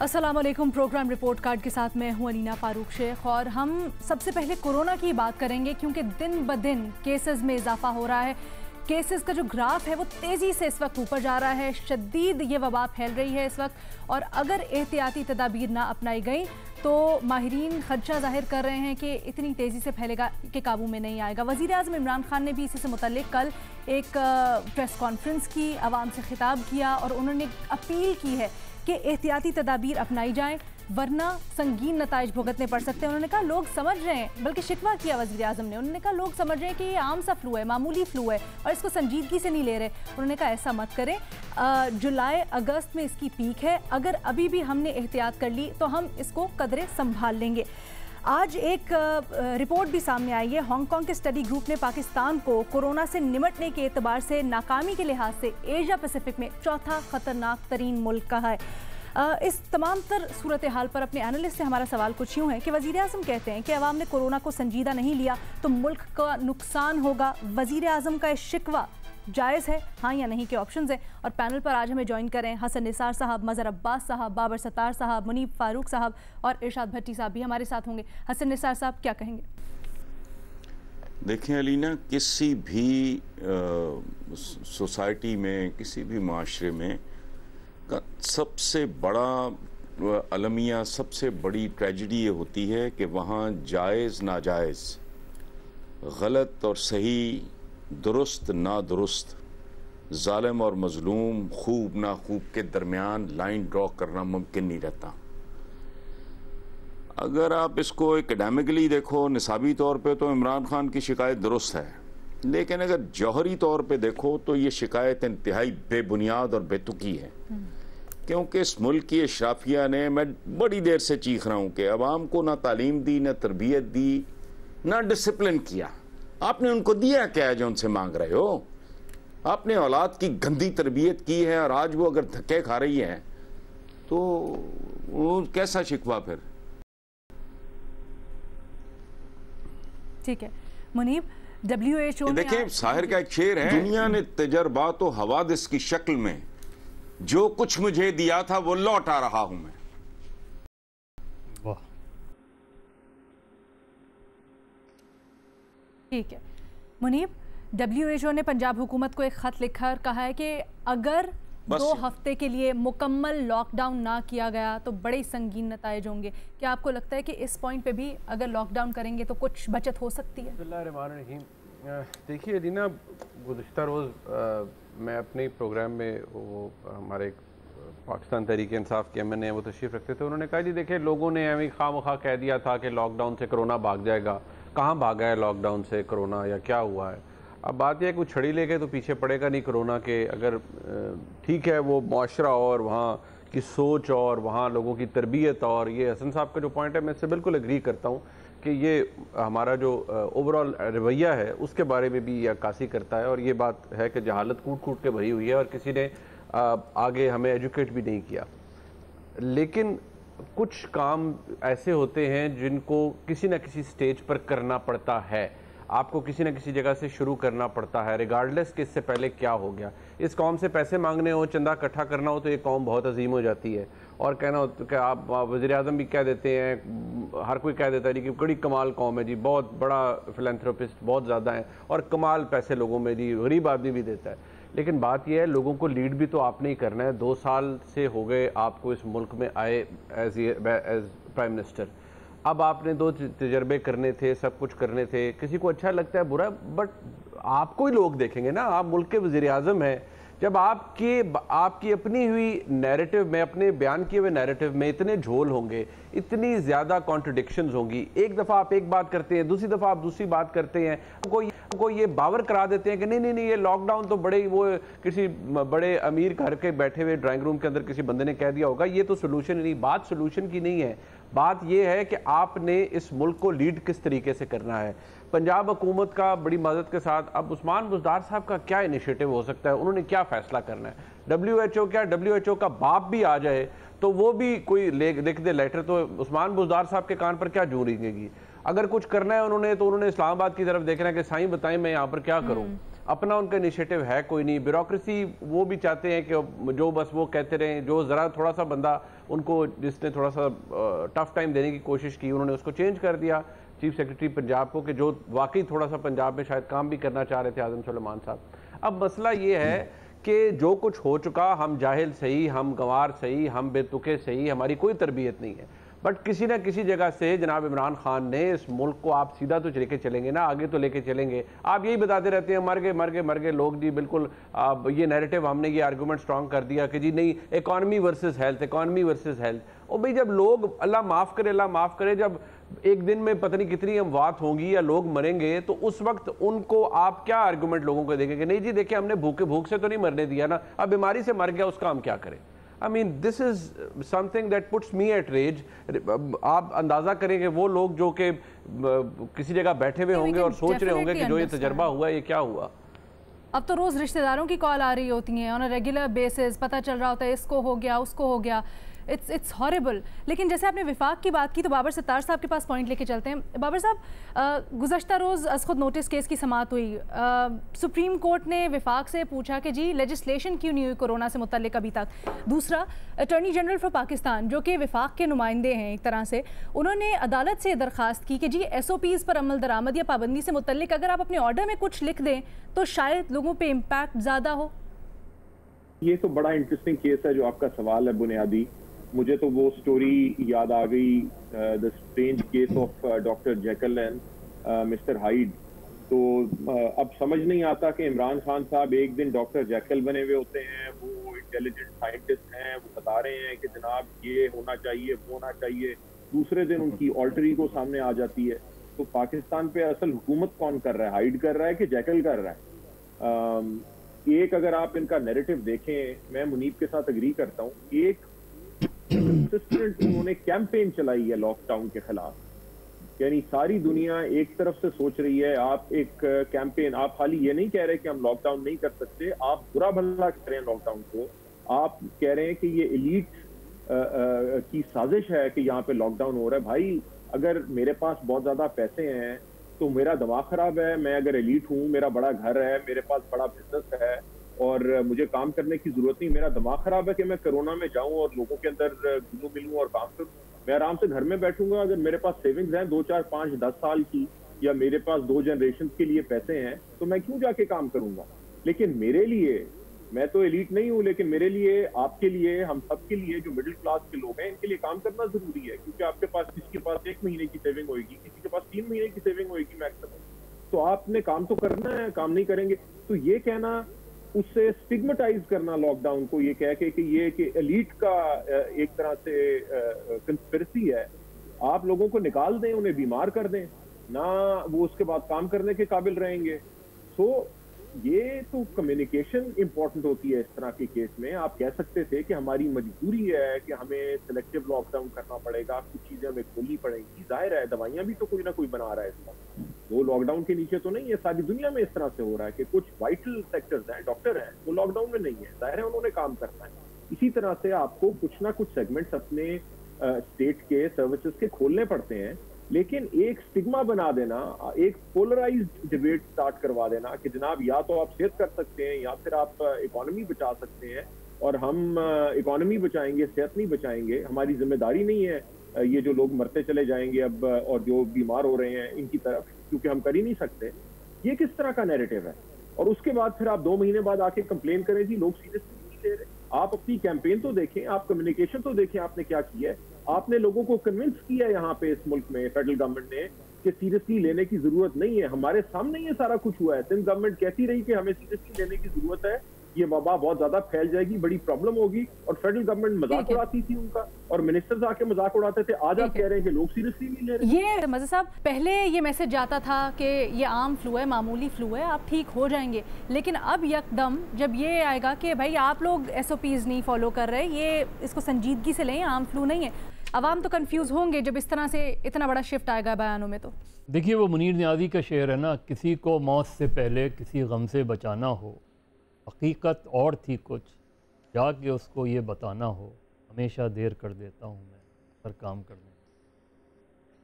अस्सलामुअलैकुम। Programme report card के साथ मैं हूं अलीना फारूक शेख और हम सबसे पहले कोरोना की बात करेंगे क्योंकि दिन ब दिन केसेस में इजाफा हो रहा है। केसेस का जो ग्राफ है वो तेज़ी से इस वक्त ऊपर जा रहा है। शदीद ये वबा फैल रही है इस वक्त और अगर एहतियाती तदाबीर ना अपनाई गई तो माहिरीन खदशा जाहिर कर रहे हैं कि इतनी तेज़ी से फैलेगा कि काबू में नहीं आएगा। वज़ीर आज़म इमरान खान ने भी इसी से मुतल्लिक कल एक प्रेस कॉन्फ्रेंस की, आवाम से खिताब किया और उन्होंने अपील की है कि एहतियाती तदाबीर अपनाई जाएं वरना संगीन नताइज भुगतने पड़ सकते हैं। उन्होंने कहा लोग समझ रहे हैं, बल्कि शिकवा किया वज़ीर आज़म ने, उन्होंने कहा लोग समझ रहे हैं कि ये आम सा फ्लू है, मामूली फ्लू है और इसको संजीदगी से नहीं ले रहे। उन्होंने कहा ऐसा मत करें, जुलाई अगस्त में इसकी पीक है, अगर अभी भी हमने एहतियात कर ली तो हम इसको कदरे संभाल लेंगे। आज एक रिपोर्ट भी सामने आई है। हांगकांग के स्टडी ग्रुप ने पाकिस्तान को कोरोना से निमटने के एतबार से नाकामी के लिहाज से एशिया पैसिफिक में चौथा खतरनाक तरीन मुल्क कहा है। इस तमाम तर सूरत हाल पर अपने एनालिस्ट से हमारा सवाल कुछ यूँ है कि वज़ीर आज़म कहते हैं कि अवाम ने कोरोना को संजीदा नहीं लिया तो मुल्क का नुकसान होगा। वज़ीर आज़म का शिकवा जायज़ है, हाँ या नहीं के ऑप्शंस हैं। और पैनल पर आज हमें ज्वाइन करें हसन निसार साहब, मज़हर अब्बास साहब, बाबर सत्तार साहब, मुनीब फारूक साहब और इरशाद भट्टी साहब भी हमारे साथ होंगे। हसन निसार साहब क्या कहेंगे? देखें अलीना, किसी भी सोसाइटी में, किसी भी माशरे में का सबसे बड़ा अलमिया, सबसे बड़ी ट्रेजिडी ये होती है कि वहाँ जायज़ नाजायज़, गलत और सही, दुरुस्त ना दुरुस्त, जालिम और मजलूम, खूब ना खूब के दरमियान लाइन ड्रॉ करना मुमकिन नहीं रहता। अगर आप इसको एकेडमिकली देखो, निसाबी तौर पे तो इमरान खान की शिकायत दुरुस्त है, लेकिन अगर जौहरी तौर पे देखो तो ये शिकायत इंतहाई बेबुनियाद और बेतुकी है। क्योंकि इस मुल्क की अशराफिया ने, मैं बड़ी देर से चीख रहा हूँ कि अवाम को ना तालीम दी, ना तरबियत दी, ना डिसिप्लिन किया। आपने उनको दिया क्या है जो उनसे मांग रहे हो? आपने औलाद की गंदी तरबियत की है और आज वो अगर धक्के खा रही है तो वो कैसा शिकवा फिर? ठीक है मुनीब, WHO देखिए साहिर का एक शेर है, दुनिया ने तजर्बात व हवादिस की शक्ल में जो कुछ मुझे दिया था वो लौट आ रहा हूं मैं। वाह, ठीक है मुनीब, WHO ने पंजाब हुकूमत को एक ख़त लिखा और कहा है कि अगर 2 हफ्ते के लिए मुकम्मल लॉकडाउन ना किया गया तो बड़े संगीन नताइज होंगे। क्या आपको लगता है कि इस पॉइंट पे भी अगर लॉकडाउन करेंगे तो कुछ बचत हो सकती है? देखिए अलीना, गुज़िश्ता रोज़ मैं अपने प्रोग्राम में वो हमारे पाकिस्तान तहरीक इंसाफ के MNA वो तशरीफ़ रखते थे, उन्होंने कहा जी देखिए लोगों ने हमें खामखा कह दिया था कि लॉकडाउन से कोरोना भाग जाएगा। कहाँ भागा है लॉकडाउन से कोरोना, या क्या हुआ है? अब बात यह है कुछ छड़ी लेके तो पीछे पड़ेगा नहीं कोरोना के। अगर ठीक है वो मुआशरा और वहाँ की सोच और वहाँ लोगों की तरबियत, और ये हसन साहब का जो पॉइंट है मैं इससे बिल्कुल एग्री करता हूँ कि ये हमारा जो ओवरऑल रवैया है उसके बारे में भी ये अक्कासी करता है। और ये बात है कि जहालत कूट कूट के भरी हुई है और किसी ने आगे हमें एजुकेट भी नहीं किया। लेकिन कुछ काम ऐसे होते हैं जिनको किसी न किसी स्टेज पर करना पड़ता है, आपको किसी न किसी जगह से शुरू करना पड़ता है, रिगार्डलेस कि इससे पहले क्या हो गया। इस कौम से पैसे मांगने हो, चंदा इकट्ठा करना हो तो ये कौम बहुत अजीम हो जाती है। और कहना हो तो क्या आप वज़ीर आज़म भी कह देते हैं, हर कोई कह देता है जी कि बड़ी कमाल कौम है जी, बहुत बड़ा फिलैंथ्रोपिस्ट बहुत ज़्यादा है और कमाल पैसे लोगों में जी, गरीब आदमी भी देता है। लेकिन बात यह है लोगों को लीड भी तो आपने ही करना है। 2 साल से हो गए आपको इस मुल्क में आए एज प्राइम मिनिस्टर। अब आपने 2 तजर्बे करने थे, सब कुछ करने थे, किसी को अच्छा लगता है बुरा, बट आपको ही लोग देखेंगे ना। आप मुल्क के वज़ीर आज़म हैं, जब आपकी अपनी हुई नैरेटिव में, अपने बयान किए हुए नैरेटिव में इतने झोल होंगे, इतनी ज़्यादा कॉन्ट्रडिक्शंस होंगी, एक दफ़ा आप एक बात करते हैं, दूसरी दफ़ा आप दूसरी बात करते हैं, को ये बावर करा देते हैं कि नहीं नहीं नहीं ये लॉकडाउन तो बड़े वो किसी बड़े अमीर घर के बैठे हुए ड्राइंग रूम के अंदर किसी बंदे ने कह दिया होगा, ये तो सोल्यूशन नहीं। बात सोल्यूशन की नहीं है, बात यह है कि आपने इस मुल्क को लीड किस तरीके से करना है। पंजाब हुकूमत का बड़ी मदद के साथ अब उस्मान बुज़दार साहब का क्या इनिशिएटिव हो सकता है, उन्होंने क्या फैसला करना है। WHO क्या WHO का बाप भी आ जाए तो वो भी कोई लिख दे लेटर तो उस्मान बुज़दार साहब के कान पर क्या जूं रेंगेगी। अगर कुछ करना है उन्होंने तो उन्होंने इस्लामाबाद की तरफ देखना है कि साईं बताएं मैं यहाँ पर क्या करूँ। अपना उनका इनिशिएटिव है कोई नहीं। ब्यूरोक्रेसी वो भी चाहते हैं कि जो बस वो कहते रहें, जो ज़रा थोड़ा सा बंदा उनको जिसने थोड़ा सा टफ टाइम देने की कोशिश की उन्होंने उसको चेंज कर दिया चीफ सेक्रेटरी पंजाब को, कि जो वाकई थोड़ा सा पंजाब में शायद काम भी करना चाह रहे थे आज़म सुलेमान साहब। अब मसला ये है कि जो कुछ हो चुका, हम जाहिल सही, हम गंवार सही, हम बेतुके सही, हमारी कोई तरबियत नहीं है, बट किसी ना किसी जगह से जनाब इमरान खान ने इस मुल्क को, आप सीधा तो लेके चलेंगे ना, आगे तो लेके चलेंगे। आप यही बताते रहते हैं मर गए मर गए मर गए लोग जी, बिल्कुल ये नैरेटिव हमने ये आर्गूमेंट स्ट्रॉन्ग कर दिया कि जी नहीं economy versus health, economy versus health. और भाई जब लोग अल्लाह माफ़ करे जब एक दिन में पता नहीं कितनी अमवात होंगी या लोग मरेंगे, तो उस वक्त उनको आप क्या आर्गूमेंट लोगों को देंगे कि नहीं जी देखिए हमने भूख से तो नहीं मरने दिया ना, अब बीमारी से मर गया उसका हम क्या करें। I mean this is something that puts me at rage. आप अंदाजा करेंगे वो लोग जो कि किसी जगह बैठे हुए होंगे और सोच रहे होंगे कि जो ये तजर्बा हुआ ये क्या हुआ। अब तो रोज रिश्तेदारों की कॉल आ रही होती हैं ऑन अ रेगुलर बेसिस, पता चल रहा होता है इसको हो गया उसको हो गया, इट्स हॉरिबल। लेकिन जैसे आपने विफाक की बात की तो बाबर सत्तार साहब के पास पॉइंट लेके चलते हैं। बाबर साहब, गुज़श्ता रोज़ खुद नोटिस केस की समाअत हुई, सुप्रीम कोर्ट ने विफाक से पूछा कि जी लेजिस्लेशन क्यों नहीं हुई कोरोना से मुतल्लिक अभी तक। दूसरा, अटॉर्नी जनरल फॉर पाकिस्तान जो कि विफाक के नुमाइंदे हैं एक तरह से, उन्होंने अदालत से दरख्वास्त की कि जी SOPs पर अमल दरामद या पाबंदी से मुतल्लिक अगर आप अपने ऑर्डर में कुछ लिख दें तो शायद लोगों पर इम्पैक्ट ज़्यादा हो। ये तो बड़ा इंटरेस्टिंग केस है जो आपका सवाल है बुनियादी। मुझे तो वो स्टोरी याद आ गई, the strange case of doctor Jekyll and mister hide. तो अब समझ नहीं आता कि इमरान खान साहब एक दिन डॉक्टर जेकल बने हुए होते हैं, वो इंटेलिजेंट साइंटिस्ट हैं, वो बता रहे हैं कि जनाब ये होना चाहिए वो होना चाहिए, दूसरे दिन उनकी ऑल्टर ईगो सामने आ जाती है। तो पाकिस्तान पे असल हुकूमत कौन कर रहा है, हाइड कर रहा है कि जेकल कर रहा है? एक अगर आप इनका नैरेटिव देखें, मैं मुनीब के साथ अग्री करता हूँ, एक कंसिस्टेंट उन्होंने कैंपेन चलाई है लॉकडाउन के खिलाफ, यानी सारी दुनिया एक तरफ से सोच रही है। आप एक कैंपेन, आप खाली ये नहीं कह रहे कि हम लॉकडाउन नहीं कर सकते, आप बुरा भला कह रहे हैं लॉकडाउन को, आप कह रहे हैं कि ये एलीट की साजिश है कि यहाँ पे लॉकडाउन हो रहा है। भाई अगर मेरे पास बहुत ज्यादा पैसे हैं तो मेरा दिमाग खराब है, मैं अगर एलीट हूँ, मेरा बड़ा घर है, मेरे पास बड़ा बिजनेस है और मुझे काम करने की जरूरत नहीं, मेरा दिमाग खराब है कि मैं कोरोना में जाऊं और लोगों के अंदर घुलूं मिलूं और काम करूं। मैं आराम से घर में बैठूंगा, अगर मेरे पास सेविंग्स हैं 2 4 5 10 साल की, या मेरे पास 2 जनरेशन के लिए पैसे हैं, तो मैं क्यों जाके काम करूंगा। लेकिन मेरे लिए, मैं तो एलीट नहीं हूं, लेकिन मेरे लिए, आपके लिए, हम सब के लिए जो मिडिल क्लास के लोग हैं, इनके लिए काम करना जरूरी है। क्योंकि आपके पास, किसी के पास 1 महीने की सेविंग होगी, किसी के पास 3 महीने की सेविंग होगी मैक्सिमम, तो आपने काम तो करना है, काम नहीं करेंगे तो ये कहना, उससे स्टिग्मेटाइज करना लॉकडाउन को, ये कह के कि ये कि एलीट का एक तरह से कंस्पिरेसी है, आप लोगों को निकाल दें, उन्हें बीमार कर दें ना, वो उसके बाद काम करने के काबिल रहेंगे। सो ये तो कम्युनिकेशन इंपॉर्टेंट होती है इस तरह के केस में। आप कह सकते थे कि हमारी मजबूरी है कि हमें सिलेक्टिव लॉकडाउन करना पड़ेगा, कुछ चीजें हमें खोलनी पड़ेंगी। जाहिर है दवाइयां भी तो कोई ना कोई बना रहा है इसका, वो लॉकडाउन के नीचे तो नहीं है। सारी दुनिया में इस तरह से हो रहा है कि कुछ वाइटल सेक्टर्स हैं, डॉक्टर हैं, वो लॉकडाउन में नहीं है, जाहिर है उन्होंने काम करना है। इसी तरह से आपको कुछ ना कुछ सेगमेंट्स अपने स्टेट के सर्विसेज के खोलने पड़ते हैं, लेकिन एक स्टिग्मा बना देना, एक पोलराइज्ड डिबेट स्टार्ट करवा देना कि जनाब या तो आप सेहत कर सकते हैं या फिर आप इकोनॉमी बचा सकते हैं, और हम इकोनॉमी बचाएंगे, सेहत नहीं बचाएंगे, हमारी जिम्मेदारी नहीं है ये जो लोग मरते चले जाएंगे अब और जो बीमार हो रहे हैं इनकी तरफ, क्योंकि हम कर ही नहीं सकते। ये किस तरह का नैरेटिव है? और उसके बाद फिर आप 2 महीने बाद आके कंप्लेन करें जी लोग सीरियसली नहीं ले रहे। आप अपनी कैंपेन तो देखें, आप कम्युनिकेशन तो देखें, आपने क्या किया है। आपने लोगों को कन्विंस किया है यहाँ पे इस मुल्क में फेडरल गवर्नमेंट ने कि सीरियसली लेने की जरूरत नहीं है। हमारे सामने ये सारा कुछ हुआ है। सिंध गवर्नमेंट कहती रही कि हमें सीरियसली लेने की जरूरत है, ये वबा बहुत ज्यादा फैल जाएगी, बड़ी प्रॉब्लम होगी, और फेडरल गवर्नमेंट मजाक उड़ाती थी उनका, और मिनिस्टर्स आके मजाक उड़ाते थे। आज आप कह रहे हैं कि लोग सीरियसली नहीं ले रहे। ये मज़े साहब, पहले ये मैसेज जाता था कि ये आम फ्लू है, मामूली फ्लू है, आप ठीक हो जाएंगे, लेकिन अब यकदम जब ये आएगा कि भाई आप लोग SOPs नहीं फॉलो कर रहे, ये इसको संजीदगी से लें, आम फ्लू नहीं है, अवाम तो कंफ्यूज होंगे जब इस तरह से इतना बड़ा शिफ्ट आएगा बयानों में। तो देखिए वो मुनीर नियाज़ी का शेर है ना, किसी को मौत से पहले किसी गम से बचाना हो, हकीकत और थी कुछ जाके उसको ये बताना हो, हमेशा देर कर देता हूँ मैं हर काम करने में।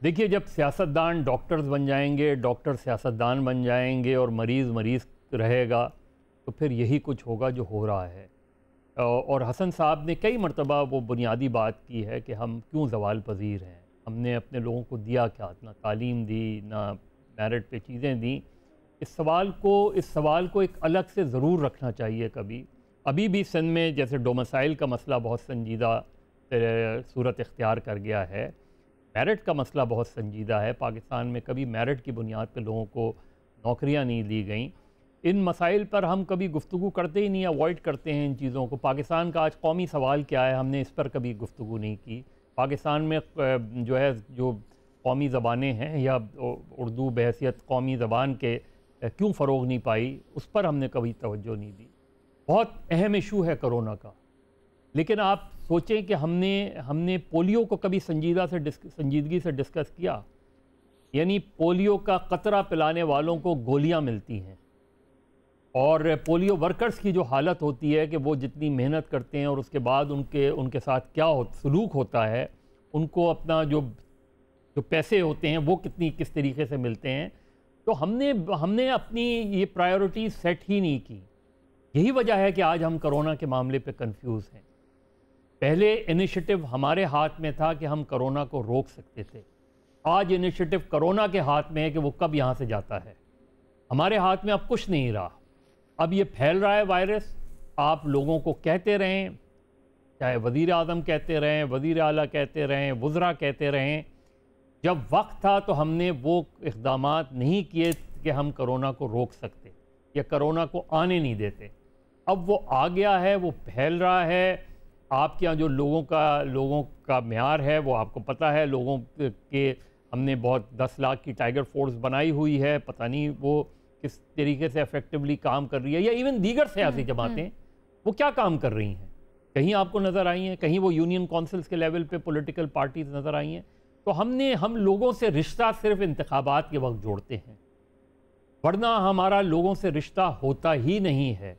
देखिए जब सियासतदान डॉक्टर्स बन जाएंगे, डॉक्टर सियासतदान बन जाएंगे और मरीज़ रहेगा तो फिर यही कुछ होगा जो हो रहा है। और हसन साहब ने कई मरतबा वो बुनियादी बात की है कि हम क्यों ज़वाल पजीर हैं, हमने अपने लोगों को दिया क्या, ना तालीम दी, ना मेरिट पे चीज़ें दी। इस सवाल को एक अलग से ज़रूर रखना चाहिए कभी। अभी भी सिंध में जैसे डोमिसाइल का मसला बहुत संजीदा सूरत इख्तियार कर गया है, मेरिट का मसला बहुत संजीदा है। पाकिस्तान में कभी मेरिट की बुनियाद पर लोगों को नौकरियां नहीं दी गई। इन मसाइल पर हम कभी गुफ्तगू करते ही नहीं, अवॉइड करते हैं इन चीज़ों को। पाकिस्तान का आज कौमी सवाल क्या है, हमने इस पर कभी गुफ्तगू नहीं की। पाकिस्तान में जो कौमी ज़बानें हैं या उर्दू बहैसियत कौमी ज़बान के क्यों फ़रोग़ नहीं पाई, उस पर हमने कभी तवज्जो नहीं दी। बहुत अहम इशू है कोरोना का, लेकिन आप सोचें कि हमने पोलियो को कभी संजीदगी से डिस्कस किया। यानी पोलियो का कतरा पिलाने वालों को गोलियां मिलती हैं, और पोलियो वर्कर्स की जो हालत होती है कि वो जितनी मेहनत करते हैं और उसके बाद उनके साथ क्या सलूक होता है, उनको अपना जो पैसे होते हैं वो किस तरीके से मिलते हैं। तो हमने अपनी ये प्रायोरिटी सेट ही नहीं की। यही वजह है कि आज हम कोरोना के मामले पे कंफ्यूज हैं। पहले इनिशिएटिव हमारे हाथ में था कि हम कोरोना को रोक सकते थे। आज इनिशिएटिव कोरोना के हाथ में है कि वो कब यहाँ से जाता है। हमारे हाथ में अब कुछ नहीं रहा। अब ये फैल रहा है वायरस, आप लोगों को कहते रहें, चाहे वज़ीर आज़म कहते रहें, वज़ीर आला कहते रहें, वज़रा कहते रहें। जब वक्त था तो हमने वो इक़दामात नहीं किए कि हम कोरोना को रोक सकते या कोरोना को आने नहीं देते। अब वो आ गया है, वो फैल रहा है। आपके यहाँ जो लोगों का म्यार है वो आपको पता है। लोगों के हमने बहुत 10 लाख की टाइगर फोर्स बनाई हुई है, पता नहीं वो किस तरीके से इफेक्टिवली काम कर रही है, या इवन दीगर सियासी जमातें वो क्या काम कर रही हैं। कहीं आपको नज़र आई हैं, कहीं वो यूनियन काउंसिल्स के लेवल पे पॉलिटिकल पार्टीज नज़र आई हैं। तो हम लोगों से रिश्ता सिर्फ इंतखाबात के वक्त जोड़ते हैं, वरना हमारा लोगों से रिश्ता होता ही नहीं है।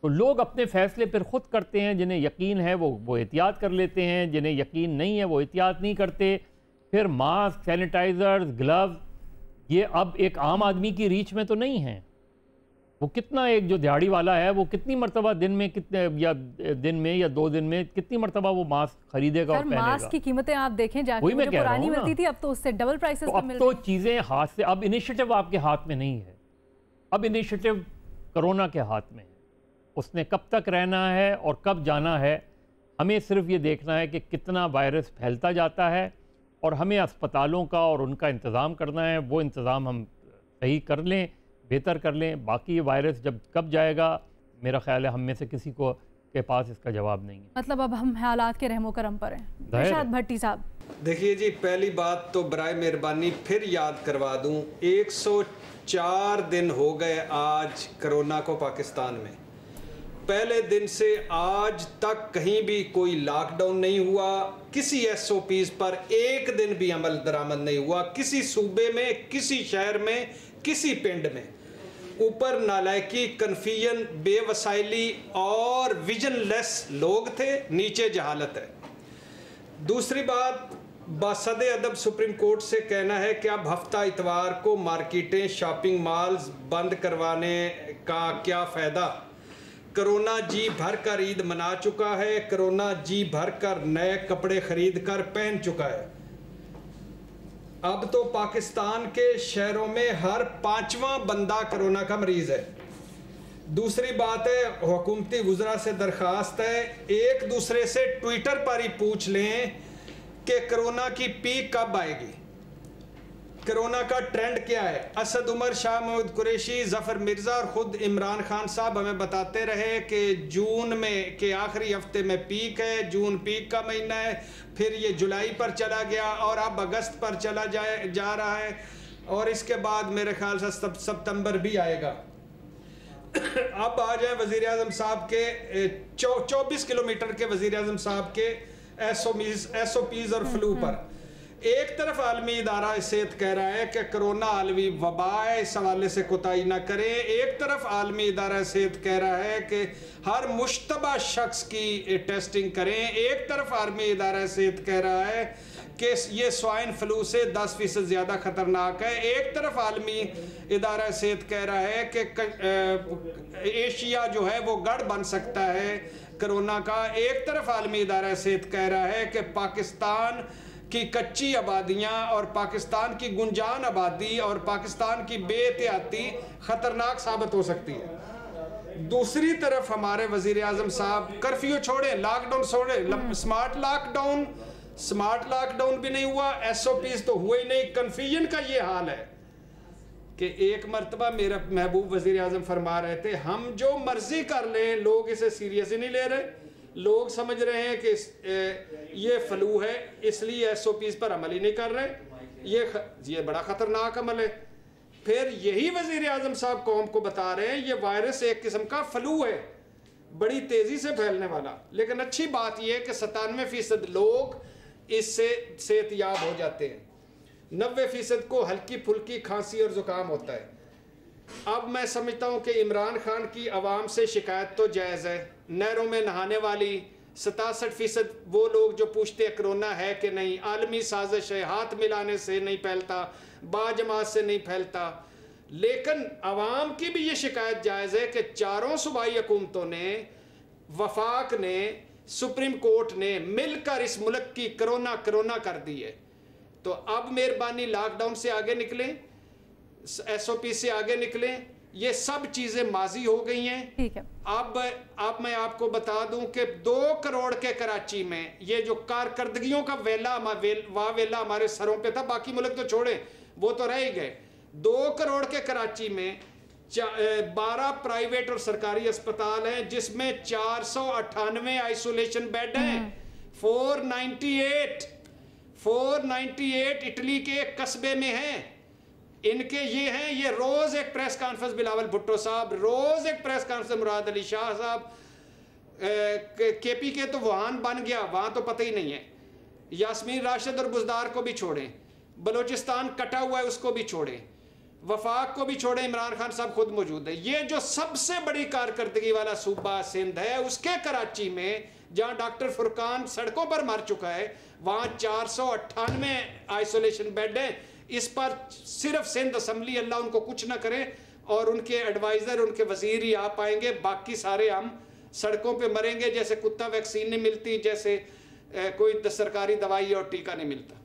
तो लोग अपने फैसले फिर खुद करते हैं। जिन्हें यकीन है वो एहतियात कर लेते हैं, जिन्हें यकीन नहीं है वो एहतियात नहीं करते। फिर मास्क, सैनिटाइजर्स, ग्लव्स, ये अब एक आम आदमी की रीच में तो नहीं है। वो कितना, एक जो दिहाड़ी वाला है वो कितनी मरतबा दिन में या 2 दिन में कितनी मरतबा वो मास्क खरीदेगा और पहनेगा। मास्क की कीमतें आप देखें जाके, जो पुरानी मिलती थी अब तो उससे डबल प्राइसेस पे मिल रही है। तो चीज़ें हाथ से, अब इनिशिएटिव आपके हाथ में नहीं है। अब इनिशिएटिव कोरोना के हाथ में है। उसने कब तक रहना है और कब जाना है। हमें सिर्फ ये देखना है कि कितना वायरस फैलता जाता है, और हमें अस्पतालों का और उनका इंतज़ाम करना है। वो इंतज़ाम हम सही कर लें, बेहतर कर लें। बाकी ये वायरस कब जाएगा, मेरा ख्याल है हम में से किसी के पास इसका जवाब नहीं है। मतलब अब हम हालात के रहमो करम पर हैं। इरशाद भट्टी साहब, देखिए जी, पहली बात तो बराए मेहरबानी फिर याद करवा दूं, 104 दिन हो गए आज कोरोना को पाकिस्तान में। पहले दिन से आज तक कहीं भी कोई लॉकडाउन नहीं हुआ, किसी SOPs पर एक दिन भी अमल दरामद नहीं हुआ, किसी सूबे में, किसी शहर में, किसी पिंड में। ऊपर नालायकी, कन्फ्यूजन, बेवसाइली और विजनलेस लोग थे, नीचे जहालत है। दूसरी बात, बासद अदब सुप्रीम कोर्ट से कहना है कि अब हफ्ता इतवार को मार्केटें, शॉपिंग मॉल्स बंद करवाने का क्या फ़ायदा। कोरोना जी भर कर ईद मना चुका है, कोरोना जी भर कर नए कपड़े खरीद कर पहन चुका है। अब तो पाकिस्तान के शहरों में हर 5वां बंदा कोरोना का मरीज है। दूसरी बात है, हुकूमती वुज़रा से दरख्वास्त है, एक दूसरे से ट्विटर पर ही पूछ लें कि कोरोना की पीक कब आएगी, कोरोना का ट्रेंड क्या है। असद उमर, शाह महमूद कुरैशी, जफर मिर्ज़ा और ख़ुद इमरान खान साहब हमें बताते रहे कि जून में के आखिरी हफ्ते में पीक है, जून पीक का महीना है, फिर ये जुलाई पर चला गया और अब अगस्त पर चला जा रहा है, और इसके बाद मेरे ख्याल से सितंबर भी आएगा। अब आ जाए वज़ीर आज़म साहब के 24 किलोमीटर के वज़ीर आज़म साहब के SOPs और फ्लू पर। एक तरफ आलमी इदारा सेहत कह रहा है कि कोरोना आलमी वबा है, इस हवाले से कोताही ना करें। एक तरफ आलमी इदारा सेहत कह रहा है कि हर मुश्तबा शख्स की टेस्टिंग करें। एक तरफ आलमी इदारा सेहत कह रहा है कि ये स्वाइन फ्लू से 10% ज़्यादा ख़तरनाक है। एक तरफ आलमी इदारा सेहत कह रहा है कि एशिया जो है वो गढ़ बन सकता है कोरोना का, एक तरफ आलमी इदारा सेहत कह रहा है कि पाकिस्तान की कच्ची आबादियाँ और पाकिस्तान की गुंजान आबादी और पाकिस्तान की बेएहतियाती ख़तरनाक साबित हो सकती है। दूसरी तरफ हमारे वज़ीर आज़म साहब कर्फ्यू छोड़े, लॉकडाउन छोड़े, स्मार्ट लॉकडाउन भी नहीं हुआ, SOPs तो हुए ही नहीं। कन्फ्यूजन का ये हाल है कि एक मरतबा मेरा महबूब वज़ीर आज़म फरमा रहे थे, हम जो मर्जी कर लें लोग इसे सीरियस ही नहीं ले रहे। लोग समझ रहे हैं कि ये फ्लू है इसलिए SOPs पर अमल ही नहीं कर रहे। ये बड़ा ख़तरनाक अमल है। फिर यही वज़ीर आज़म साहब कौम को बता रहे हैं ये वायरस एक किस्म का फ्लू है, बड़ी तेज़ी से फैलने वाला। लेकिन अच्छी बात यह है कि 97% लोग इससे सेहतयाब हो जाते हैं, 90% को हल्की फुल्की खांसी और ज़ुकाम होता है। अब मैं समझता हूँ कि इमरान खान की आवाम से शिकायत तो जायज़ है। नहरों में नहाने वाली 67% वो लोग जो पूछते हैं कोरोना है कि नहीं, आलमी साजिश है, हाथ मिलाने से नहीं फैलता, बाजमात से नहीं फैलता। लेकिन आवाम की भी ये शिकायत जायज़ है कि चारों सूबाई हुकूमतों ने, वफाक ने, सुप्रीम कोर्ट ने मिलकर इस मुल्क की कोरोना कर दी है। तो अब मेहरबानी लॉकडाउन से आगे निकलें, SOP से आगे निकलें। ये सब चीज़ें माजी हो गई हैं। ठीक है। अब मैं आपको बता दूं कि 2 करोड़ के कराची में ये जो कारकर्दगियों का वेला हमारे सरों पे था, बाकी मुल्क तो छोड़े वो तो रह ही गए। 2 करोड़ के कराची में 12 प्राइवेट और सरकारी अस्पताल हैं जिसमें 498 आइसोलेशन बेड हैं। 498 इटली के एक कस्बे में हैं। इनके ये हैं, ये रोज एक प्रेस कॉन्फ्रेंस, बिलावल भुट्टो साहब रोज एक प्रेस कॉन्फ्रेंस, मुराद अली शाह साहब, KP के तो वुहान बन गया, वहां तो पता ही नहीं है। यास्मीन राशिद और बुजदार को भी छोड़ें, बलोचिस्तान कटा हुआ है उसको भी छोड़ें, वफाक को भी छोड़ें, इमरान खान साहब खुद मौजूद है। ये जो सबसे बड़ी कारकर्दगी वाला सूबा सिंध है, उसके कराची में जहां डॉक्टर फुरकान सड़कों पर मर चुका है, वहां 498 आइसोलेशन बेड है। इस पर सिर्फ सिंध असम्बली, अल्लाह उनको कुछ ना करे, और उनके एडवाइजर, उनके वजीर ही आ पाएंगे, बाकी सारे हम सड़कों पे मरेंगे जैसे कुत्ता वैक्सीन नहीं मिलती, जैसे कोई सरकारी दवाई और टीका नहीं मिलता।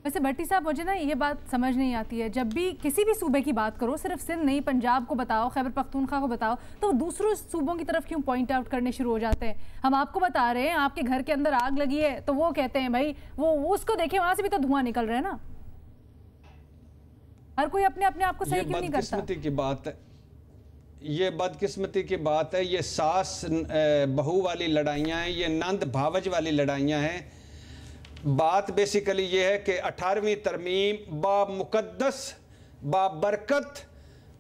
वैसे भट्टी साहब, मुझे ना ये बात समझ नहीं आती है, जब भी किसी भी सूबे की बात करो, सिर्फ सिंध नहीं, पंजाब को बताओ, खैबर पख्तूनख्वा को बताओ, तो दूसरों सूबों की तरफ क्यों पॉइंट आउट करने शुरू हो जाते हैं। हम आपको बता रहे हैं आपके घर के अंदर आग लगी है तो वो कहते हैं भाई वो उसको देखें, वहां से भी तो धुआं निकल रहा है ना। हर कोई अपने आप को सही क्यों नहीं करता। बदकिस्मती की बात है, ये बदकिस्मती की बात है। ये सास बहू वाली लड़ाइयाँ हैं, ये नंद भावज वाली लड़ाइयाँ हैं। बात बेसिकली ये है कि 18वीं तरमीम बामुकद्दस, बाबरकत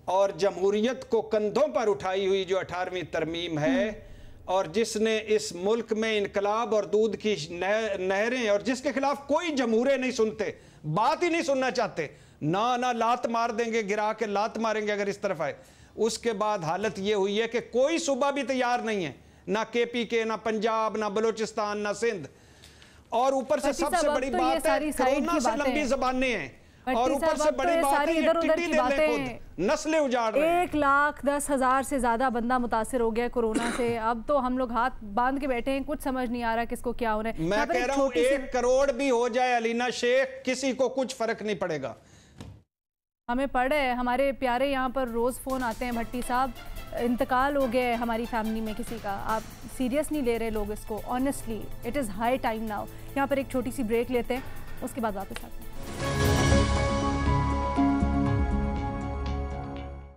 और जमहूरियत को कंधों पर उठाई हुई जो 18वीं तरमीम है, और जिसने इस मुल्क में इनकलाब और दूध की नहरें, और जिसके खिलाफ कोई जमहूरे नहीं सुनते, बात ही नहीं सुनना चाहते, ना लात मार देंगे, गिरा के लात मारेंगे अगर इस तरफ आए। उसके बाद हालत ये हुई है कि कोई सूबा भी तैयार नहीं है, ना KP के, ना पंजाब, ना बलोचिस्तान, ना सिंध। और ऊपर से सबसे बड़ी बात है कोरोना से लंबी ज़बानें हैं, और ऊपर से बड़ी बात है ये टिड्डी दल ने खुद नस्लें उजाड़ रहे हैं। 1,10,000 से ज्यादा बंदा मुतासिर हो गया कोरोना से। अब तो हम लोग हाथ बांध के बैठे हैं, कुछ समझ नहीं आ रहा किसको क्या हो रहा है। मैं कह रहा हूँ 1 करोड़ भी हो जाए अलीना शेख, किसी को कुछ फर्क नहीं पड़ेगा। हमें पड़ है, हमारे प्यारे यहाँ पर रोज़ फ़ोन आते हैं, भट्टी साहब इंतकाल हो गया है हमारी फैमिली में किसी का, आप सीरियस नहीं ले रहे लोग इसको। Honestly it is high time now. यहाँ पर एक छोटी सी ब्रेक लेते हैं, उसके बाद वापस आते हैं।